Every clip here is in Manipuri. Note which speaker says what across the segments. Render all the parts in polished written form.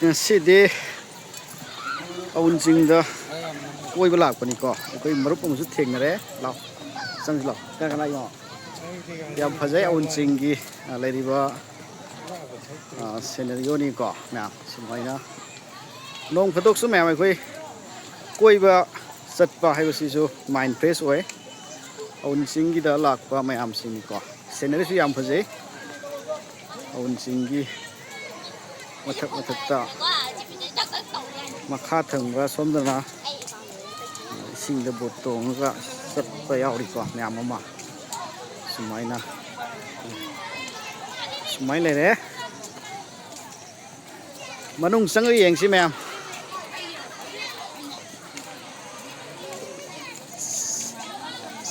Speaker 1: ꯉꯁꯤꯗꯤ ꯑꯎꯟ ꯆꯤꯡꯗ ꯀꯣꯏꯕ ꯂꯥꯛꯄꯅꯤꯀꯣ ꯑꯩꯈꯣꯏ ꯃꯔꯨꯞ ꯑꯃꯁꯨ ꯊꯦꯡꯅꯔꯦ ꯂꯥꯛ ꯆꯪꯁꯤ ꯂꯥꯛ ꯀꯅꯥ ꯀꯅꯥ ꯌꯦꯡꯉꯣ ꯌꯥꯝ ꯐꯖꯩ ꯑꯎꯟ ꯆꯤꯡꯒꯤ ꯂꯩꯔꯤꯕ ꯁꯦꯅꯔꯤꯑꯣꯅꯤꯀꯣ ꯃꯌꯥꯝ ꯁꯨꯃꯥꯏꯅ ꯅꯣꯡ ꯐꯥꯗꯣꯛꯁꯨ ꯃꯌꯥꯝ ꯑꯩꯈꯣꯏ ꯀꯣꯏꯕ ꯆꯠꯄ ꯍꯥꯏꯕꯁꯤꯁꯨ ꯃꯥꯏꯟ ꯐ꯭ꯔꯦꯁ ꯑꯣꯏ ꯑꯎꯟ ꯆꯤꯡꯒꯤꯗ ꯂꯥꯛꯄ ꯃꯌꯥꯝꯁꯤꯡꯅꯤꯀꯣ ꯁꯦꯅꯔꯤꯁꯨ ꯌꯥꯝ ꯐꯖꯩ ꯑꯎꯟ ꯆꯤꯡꯒꯤ ꯃꯊꯛꯇ ꯃꯈꯥ ꯊꯪꯕ ꯁꯣꯝꯗꯅ ꯏꯁꯤꯡꯗ ꯕꯣꯠ ꯇꯣꯡꯉꯒ ꯆꯠꯄ ꯌꯥꯎꯔꯤꯀꯣ ꯃꯌꯥꯝ ꯑꯃ ꯁꯨꯃꯥꯏꯅ ꯂꯩꯔꯦ ꯃꯅꯨꯡ ꯆꯪꯉꯒ ꯌꯦꯡꯁꯤ ꯃꯌꯥꯝ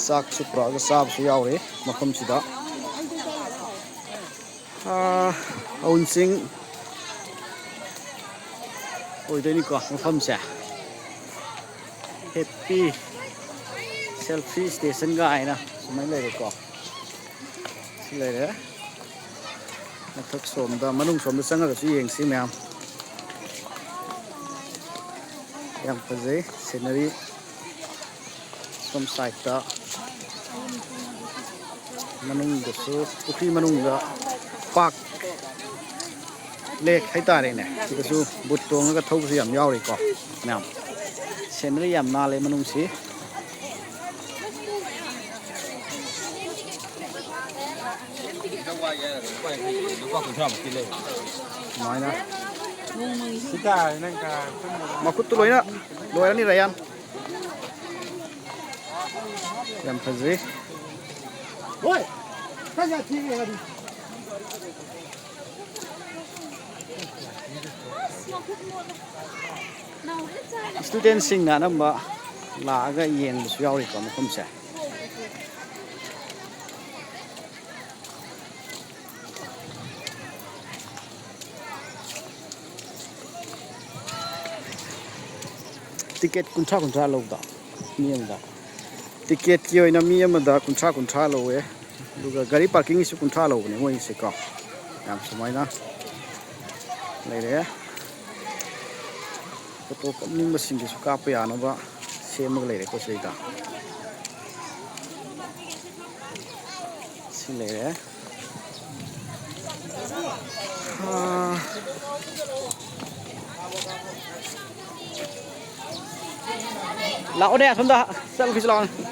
Speaker 1: ꯆꯥꯛꯁꯨ ꯄꯨꯔꯛꯑꯒ ꯆꯥꯕꯁꯨ ꯌꯥꯎꯔꯤ ꯃꯐꯝꯁꯤꯗ ꯑꯎꯟ ꯆꯤꯡ ꯑꯣꯏꯗꯣꯏꯅꯤꯀꯣ ꯃꯐꯝꯁꯦ ꯍꯦꯞꯄꯤ ꯁꯦꯜꯐꯤ ꯏꯁꯇꯦꯁꯟꯒ ꯍꯥꯏꯅ ꯁꯨꯃꯥꯏꯅ ꯂꯩꯔꯦꯀꯣ ꯁꯤ ꯂꯩꯔꯦ ꯃꯊꯛ ꯁꯣꯝꯗ ꯃꯅꯨꯡ ꯁꯣꯝꯗ ꯆꯪꯉꯒꯁꯨ ꯌꯦꯡꯁꯤ ꯃꯌꯥꯝ ꯌꯥꯝ ꯐꯖꯩ ꯁꯤꯅꯔꯤ ꯁꯣꯝ ꯁꯥꯏꯠꯇ ꯃꯅꯨꯡꯗꯁꯨ ꯄꯨꯈ꯭ꯔꯤ ꯃꯅꯨꯡꯗ ꯄꯥꯛ ꯂꯦꯛ ꯍꯥꯏꯇꯥꯔꯦꯅꯦ ꯁꯤꯗꯁꯨ ꯕꯨꯠ ꯇꯣꯡꯉꯒ ꯊꯧꯕꯁꯨ ꯌꯥꯝ ꯌꯥꯎꯔꯤꯀꯣ ꯃꯌꯥꯝ ꯁꯦꯅꯔꯤ ꯌꯥꯝ ꯅꯥꯜꯂꯦ ꯃꯅꯨꯡꯁꯤ ꯁꯨꯃꯥꯏꯅ ꯃꯈꯨꯠꯇꯨ ꯂꯣꯏꯅ ꯂꯣꯏꯔꯅꯤ ꯔꯌꯥꯟ ꯌꯥꯝ ꯐꯖꯩ ꯏꯁꯇꯨꯗꯦꯟꯁꯤꯡꯅ ꯑꯅꯝꯕ ꯂꯥꯛꯑꯒ ꯌꯦꯡꯕꯁꯨ ꯌꯥꯎꯔꯤꯀꯣ ꯃꯐꯝꯁꯦ ꯇꯤꯀꯦꯠ ꯀꯨꯟꯊ꯭ꯔꯥ ꯂꯧꯕꯗꯣ ꯃꯤ ꯑꯃꯗ ꯇꯤꯀꯦꯠꯀꯤ ꯑꯣꯏꯅ ꯃꯤ ꯑꯃꯗ ꯀꯨꯟꯊ꯭ꯔꯥ ꯂꯧꯋꯦ ꯑꯗꯨꯒ ꯒꯥꯔꯤ ꯄꯥꯔꯀꯤꯡꯒꯤꯁꯨ 30 ꯂꯧꯕꯅꯦ ꯃꯣꯏꯒꯤꯁꯦꯀꯣ ꯌꯥꯝ ꯁꯨꯃꯥꯏꯅ ꯂꯩꯔꯦ ꯐꯣꯇꯣ ꯀꯥꯞꯅꯤꯡꯕꯁꯤꯡꯒꯤꯁꯨ ꯀꯥꯞꯄ ꯌꯥꯅꯕ ꯁꯦꯝꯃꯒ ꯂꯩꯔꯦꯀꯣ ꯁꯤꯗ ꯁꯤ ꯂꯩꯔꯦ ꯂꯥꯛꯑꯣꯅꯦ ꯑꯁꯣꯝꯗ ꯆꯠꯂꯨꯈꯤꯁꯤ ꯂꯥꯛꯑꯣꯅꯦ